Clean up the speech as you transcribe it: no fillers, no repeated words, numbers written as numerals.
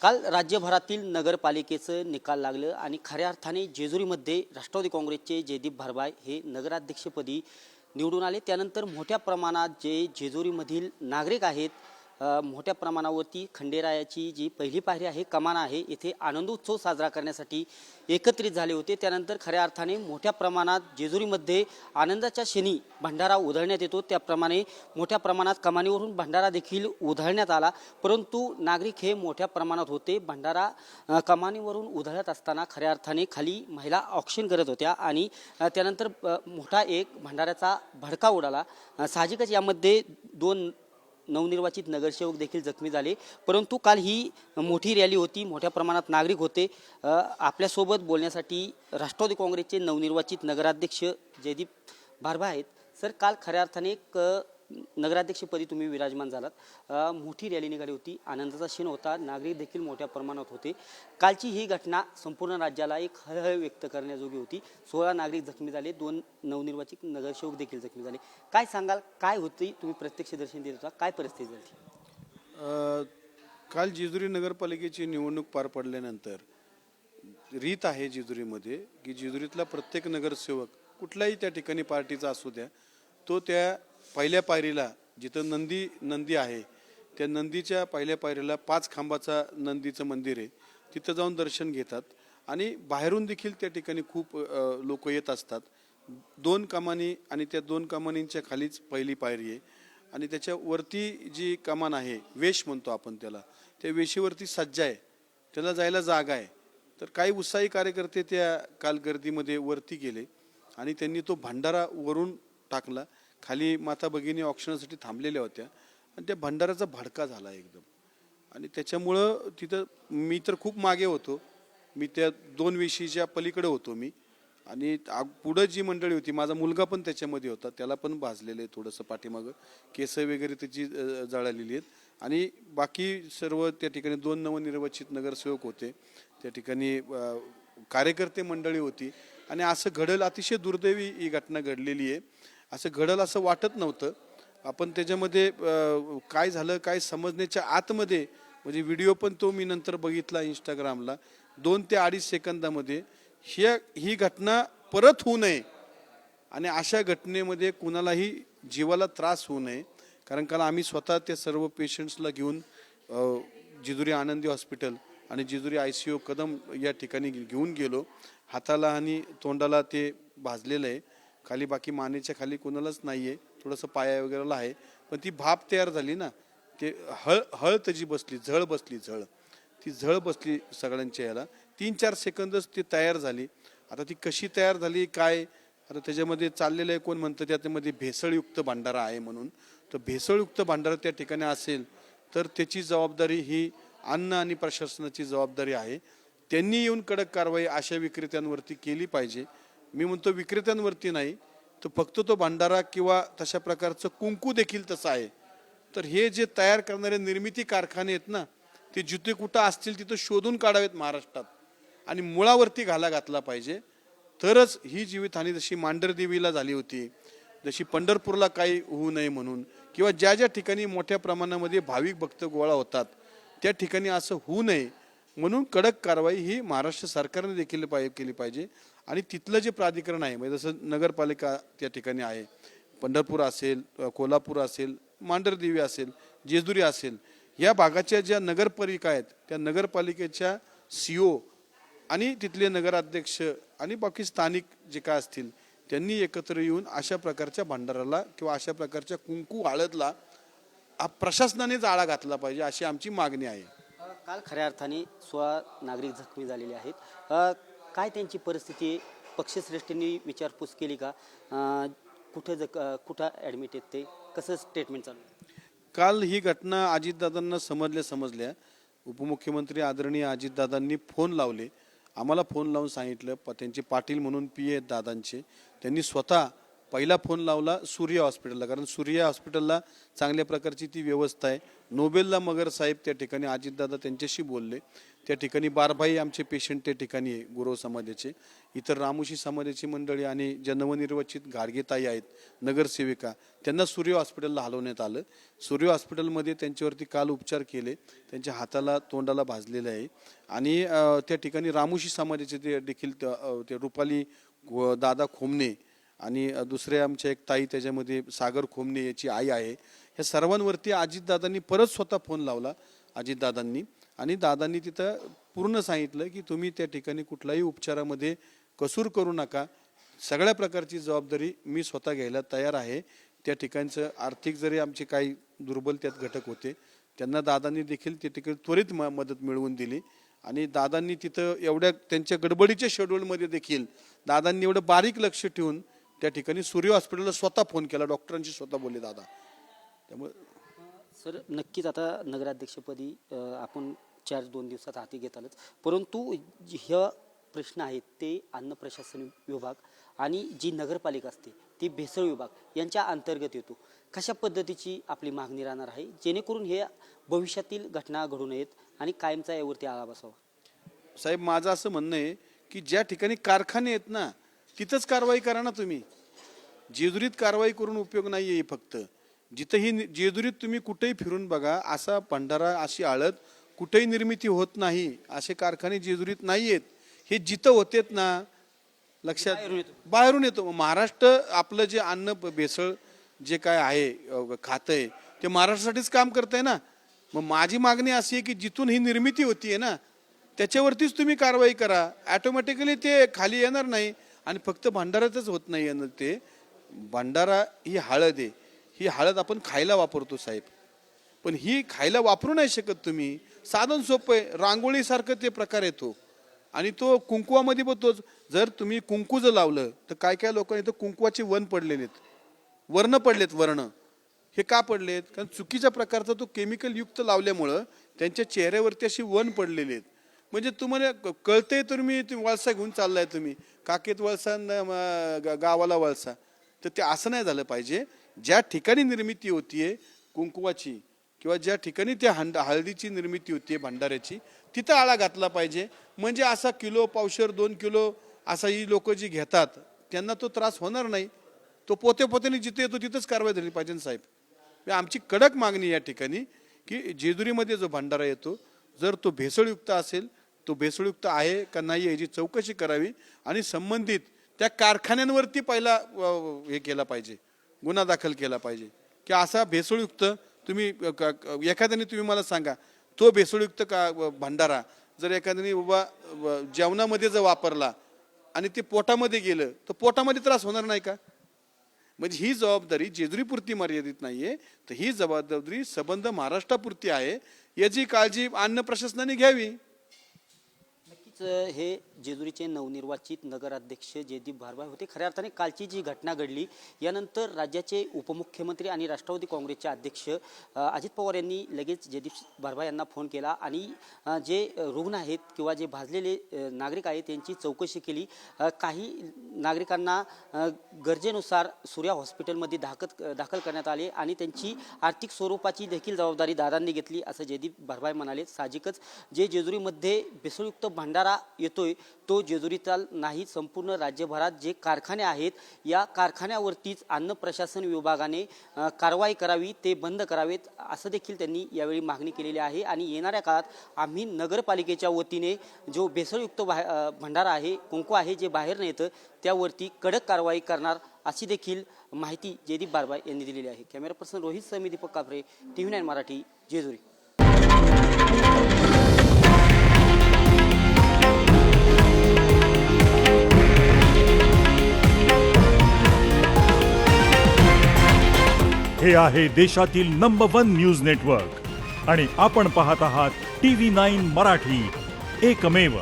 काल राज्यभरातील नगरपालिकेचं निकाल लागलं आणि खऱ्या अर्थाने जेजुरीमध्ये राष्ट्रवादी काँग्रेसचे जयदीप भारबाय हे नगराध्यक्षपदी निवडून आले। त्यानंतर मोठ्या प्रमाणात जे जेजुरीमधील नागरिक आहेत मोठ्या प्रमाणावरती खंडेरायाची जी पहिली पायरी आहे कमान आहे येथे आनंदोत्सव साजरा करण्यासाठी एकत्रित झाले होते। त्यानंतर खऱ्या अर्थाने मोठ्या प्रमाणात जेजुरीमध्ये आनंदाच्या क्षणी भंडारा उधळण्यात येतो, त्याप्रमाणे मोठ्या प्रमाणात कमानीवरून भंडारा देखील उधळण्यात आला। परंतु नागरिक हे मोठ्या प्रमाणात होते। भंडारा कमानीवरून उधळत असताना खऱ्या अर्थाने खाली महिला ऑक्शन करत होत्या आणि त्यानंतर मोठा एक भंडाऱ्याचा भडका उडाला। साहजिकच यामध्ये दोन नवनिर्वाचित नगरसेवक देखील जखमी झाले। परंतु काल ही मोठी रॅली होती, मोठ्या प्रमाणात नागरिक होते। आपल्यासोबत बोलण्यासाठी राष्ट्रवादी काँग्रेसचे नवनिर्वाचित नगराध्यक्ष जयदीप भारबाय आहेत। सर, काल खऱ्या अर्थाने एक नगराध्यक्षपदी तुम्ही विराजमान झालात। मोठी रॅली निघाली होती, आनंदाचा क्षण होता, नागरिक देखील मोठ्या प्रमाणात होते। कालची ही घटना संपूर्ण राज्याला एक हळहळ व्यक्त करण्याजोगी होती। 16 नागरिक जखमी झाले, 2 नवनिर्वाचित नगरसेवक देखील जखमी झाले। काय सांगाल, काय होती, तुम्ही प्रत्यक्ष दर्शन देत होता, काय परिस्थिती झाली? काल जेजुरी नगरपालिकेची निवडणूक पार पडल्यानंतर रीत आहे जेजुरीमध्ये की जेजुरीतला प्रत्येक नगरसेवक कुठल्याही त्या ठिकाणी पार्टीचा असू द्या, तो त्या पहिल्या पायरीला जिथं नंदी आहे त्या नंदीच्या पहिल्या पायरीला 5 खांबाचा नंदीचं मंदिर आहे, तिथं जाऊन दर्शन घेतात आणि बाहेरून देखील त्या ठिकाणी खूप लोक येत असतात। 2 कमानी आणि त्या 2 कमानींच्या खालीच पहिली पायरी आहे आणि त्याच्या वरती जी कमान आहे, वेश म्हणतो आपण त्याला, त्या वेशीवरती सज्जा आहे, त्याला जायला जागा आहे। तर काही उत्साही कार्यकर्ते त्या काल गर्दीमध्ये वरती गेले आणि त्यांनी तो भंडारा वरून टाकला। खाली माता भगिनी ऑक्शनसाठी थांबलेल्या होत्या आणि त्या भंडाराचा भडका झाला एकदम। आणि त्याच्यामुळं तिथं मी तर खूप मागे होतो, मी त्या 2 वेशीच्या पलीकडे होतो मी, आणि पुढं जी मंडळी होती, माझा मुलगा पण त्याच्यामध्ये होता, त्याला पण भाजलेलं आहे थोडंसं पाठीमागं, केस वगैरे त्याची जळालेली आहेत। आणि बाकी सर्व त्या ठिकाणी 2 नवनिर्वाचित नगरसेवक होते, त्या ठिकाणी कार्यकर्ते मंडळी होती। आणि असं घडलं, अतिशय दुर्दैवी ही घटना घडलेली आहे। असं घडलं असं वाटत नव्हतं। आपण त्याच्यामध्ये काय झालं काय समजण्याच्या आतमध्ये, म्हणजे व्हिडिओ पण तो मी नंतर बघितला इंस्टाग्रामला, 2 ते 2.5 सेकंदामध्ये ही घटना परत होऊ नये आणि अशा घटनेमध्ये कुणालाही जीवाला त्रास होऊ नये। कारण काल आम्ही स्वतः त्या सर्व पेशंट्सला घेऊन जेजुरी आनंदी हॉस्पिटल आणि जेजुरी ICU कदम या ठिकाणी घेऊन गेलो। हाताला आणि तोंडाला ते भाजलेलं आहे, खाली बाकी मानेच्या खाली कोणालाच नाही आहे, थोडंसं पाया वगैरेला आहे, पण ती भाप तयार झाली ना, ते हळ त्याची बसली, झळ बसली, ती झळ बसली सगळ्यांच्या याला। 3-4 सेकंदच ती तयार झाली। आता ती कशी तयार झाली काय, आता त्याच्यामध्ये चाललेलं आहे, कोण म्हणतं त्याच्यामध्ये भेसळयुक्त भंडारा आहे म्हणून। तर भेसळयुक्त भंडारा त्या ठिकाणी असेल तर त्याची जबाबदारी ही अन्न आणि प्रशासनाची जबाबदारी आहे। त्यांनी येऊन कडक कारवाई अशा विक्रेत्यांवरती केली पाहिजे। मी म्हणतो विक्रेत्यांवरती नाही, तर फक्त तो भंडारा किंवा तशा प्रकारचं कुंकू देखील तसं आहे। तर हे जे तयार करणारे निर्मिती कारखाने आहेत ना, ते जिथे कुठं असतील तिथं शोधून काढावेत महाराष्ट्रात आणि मुळावरती घाला घातला पाहिजे। तरच ही जीवितहानी जशी मांढरदेवीला झाली होती, जशी पंढरपूरला काही होऊ नये म्हणून, किंवा ज्या ज्या ठिकाणी मोठ्या प्रमाणामध्ये भाविक भक्त गोळा होतात त्या ठिकाणी असं होऊ नये म्हणून कडक कारवाई ही महाराष्ट्र सरकारने देखील केली पाहिजे। आणि तिथलं जे प्राधिकरण आहे, म्हणजे जसं नगरपालिका त्या ठिकाणी आहे, पंढरपूर असेल, कोल्हापूर असेल, मांढरदेवी असेल, जेजुरी असेल, या भागाच्या ज्या नगरपालिका आहेत त्या नगरपालिकेच्या CO आणि तिथले नगराध्यक्ष आणि बाकी स्थानिक जे काय असतील त्यांनी एकत्र येऊन अशा प्रकारच्या भंडाराला किंवा अशा प्रकारच्या कुंकू हळदला प्रशासनानेच आळा घातला पाहिजे, अशी आमची मागणी आहे। काल खऱ्या अर्थाने 16 नागरिक जखमी झालेले आहेत। काय त्यांची परिस्थिती, पक्षश्रेष्ठींनी विचारपूस केली का? कुठं ॲडमिट आहेत ते, कसं स्टेटमेंट चालू? काल ही घटना अजितदादांना समजल्या, उपमुख्यमंत्री आदरणीय अजितदादांनी फोन लावले, आम्हाला फोन लावून सांगितलं, त्यांचे पाटील म्हणून PA आहेत दादांचे, त्यांनी स्वतः पहिला फोन लावला सूर्य हॉस्पिटलला, कारण सूर्य हॉस्पिटलला चांगल्या प्रकारची ती व्यवस्था आहे. नोबेलला मगर साहेब त्या ठिकाणी अजितदादा त्यांच्याशी बोलले. त्या ठिकाणी बारभाई आमचे पेशंट त्या ठिकाणी आहे गुरव समाजाचे, इतर रामोशी समाजाची मंडळी आणि ज्या नवनिर्वाचित गाडगेताई आहेत नगरसेविका, त्यांना सूर्य हॉस्पिटलला हलवण्यात आलं. सूर्य हॉस्पिटलमध्ये त्यांच्यावरती काल उपचार केले. त्यांच्या हाताला तोंडाला भाजलेलं आहे आणि त्या ठिकाणी रामोशी समाजाचे ते देखील ते रुपाली दादा खोमणे आणि दुसरे आमच्या एक ताई, त्याच्यामध्ये सागर खोमणे याची आई आहे. ह्या सर्वांवरती अजितदादांनी परत स्वतः फोन लावला अजितदादांनी, आणि दादांनी तिथं पूर्ण सांगितलं की तुम्ही त्या ठिकाणी कुठलाही उपचारामध्ये कसूर करू नका, सगळ्या प्रकारची जबाबदारी मी स्वतः घ्यायला तयार आहे. त्या ठिकाणचं आर्थिक जरी आमचे काही दुर्बल त्यात घटक होते, त्यांना दादांनी देखील त्या ठिकाणी त्वरित मदत मिळवून दिली. आणि दादांनी तिथं एवढ्या त्यांच्या गडबडीच्या शेड्यूलमध्ये देखील दादांनी एवढं बारीक लक्ष ठेवून त्या ठिकाणी सूर्य हॉस्पिटलला स्वतः फोन केला, डॉक्टरांशी स्वतः बोलले दादा. त्यामुळे सर नक्कीच आता नगराध्यक्षपदी आपण 2 दिवसात हाती घेतालच, परंतु ह्या प्रश्न आहेत ते अन्न प्रशासन विभाग आणि जी नगरपालिका असते ती भेसळ विभाग यांच्या अंतर्गत येतो. कशा पद्धतीची आपली मागणी राहणार आहे जेणेकरून हे भविष्यातील घटना घडू नयेत आणि कायमचा यावरती आळा बसावा? साहेब माझं असं म्हणणं आहे की ज्या ठिकाणी कारखाने आहेत ना तिथंच कारवाई करा ना तुम्ही. जेजुरीत कारवाई करून उपयोग नाही आहे. फक्त जिथंही जेजुरीत तुम्ही कुठेही फिरून बघा, असा भंडारा अशी हळद कुठेही निर्मिती होत नाही, असे कारखाने जेजुरीत नाही आहेत. हे जिथं होतेत ना लक्षात बाहेरून येतो. महाराष्ट्र आपलं जे अन्न भेसळ जे काय आहे खातं आहे ते महाराष्ट्रासाठीच काम करत आहे ना. मग माझी मागणी अशी आहे की जिथून ही निर्मिती होतीये ना त्याच्यावरतीच तुम्ही कारवाई करा. ऑटोमॅटिकली ते खाली येणार नाही. आणि फक्त भंडाऱ्यातच होत नाही येणार ते. भंडारा ही हळद आहे, ही हळद आपण खायला वापरतो साहेब, पण ही खायला वापरू नाही शकत तुम्ही. साधन सोपं आहे, रांगोळीसारखं ते प्रकार येतो आणि तो कुंकुवामध्ये पण तोच. जर तुम्ही कुंकू जर लावलं तर काय काय लोकांनी तर कुंकुवाचे वन पडलेले आहेत, वर्ण पडलेत. वर्ण हे का पडलेत? कारण चुकीच्या प्रकारचा तो केमिकल युक्त लावल्यामुळं त्यांच्या चेहऱ्यावरती अशी वन पडलेली आहेत. म्हणजे तुम्हाला कळतंय तर मी वळसा घेऊन चाललाय तुम्ही, काकेत वळसा गावाला वळसा, तर ते असं नाही झालं पाहिजे. ज्या ठिकाणी निर्मिती होतीये कुंकुवाची किंवा ज्या ठिकाणी त्या हळदीची निर्मिती होतीये भंडाऱ्याची, तिथं आळा घातला पाहिजे. म्हणजे असा किलो पावशेर 2 किलो असा ही लोक जी घेतात त्यांना तो त्रास होणार नाही. तो पोत्याने जिथे येतो तिथंच कारवाई झाली पाहिजे साहेब. आमची कडक मागणी या ठिकाणी की जेजुरीमध्ये जो भंडारा येतो जर तो भेसळयुक्त असेल, तो भेसळयुक्त आहे का नाही याची चौकशी करावी आणि संबंधित त्या कारखान्यांवरती पहिला हे केला पाहिजे, गुन्हा दाखल केला पाहिजे की असा भेसळयुक्त तुम्ही एखाद्याने तुम्ही मला सांगा तो भेसळयुक्त का भंडारा जर एखाद्याने बाबा जेवणामध्ये जर वापरला आणि ते पोटामध्ये गेलं तर पोटामध्ये त्रास होणार नाही का? म्हणजे ही जबाबदारी जेजुरीपुरती मर्यादित नाहीये, तर ही जबाबदारी संबंध महाराष्ट्रापुरती आहे. याची काळजी अन्न प्रशासनाने घ्यावी. नक्कीच हे जेजुरीचे नवनिर्वाचित नगराध्यक्ष जयदीप भारभाई होते. खऱ्या अर्थाने कालची जी घटना घडली यानंतर राज्याचे उपमुख्यमंत्री आणि राष्ट्रवादी काँग्रेसचे अध्यक्ष अजित पवार यांनी लगेच जयदीप भारभाई यांना फोन केला आणि जे रुग्ण आहेत किंवा जे भाजलेले नागरिक आहेत त्यांची चौकशी केली. काही नागरिकांना गरजेनुसार सूर्या हॉस्पिटलमध्ये दाखल करण्यात आले आणि त्यांची आर्थिक स्वरूपाची देखील जबाबदारी दादांनी घेतली असं जयदीप भारभाई म्हणाले. साहजिकच जे जेजुरीमध्ये भेसळयुक्त भंडारा येतोय तो जेजुरीचा नाही, संपूर्ण राज्यभरात जे कारखाने आहेत या कारखान्यावरतीच अन्न प्रशासन विभागाने कारवाई करावी, ते बंद करावेत असं देखील त्यांनी यावेळी मागणी केलेली आहे. आणि येणाऱ्या काळात आम्ही नगरपालिकेच्या वतीने जो भेसळयुक्त भंडारा आहे, कुंकू आहे जे बाहेर न येतं त्यावरती कडक कारवाई करणार अशी देखील माहिती जयदीप भारभाई यांनी दिलेली आहे. कॅमेरा पर्सन रोहित सह मी दीपक कापरे, TV9 मराठी, जेजुरी. हे आहे देशातील नंबर 1 न्यूज नेटवर्क आणि आपण पाहत आहात TV9 मराठी, एकमेव.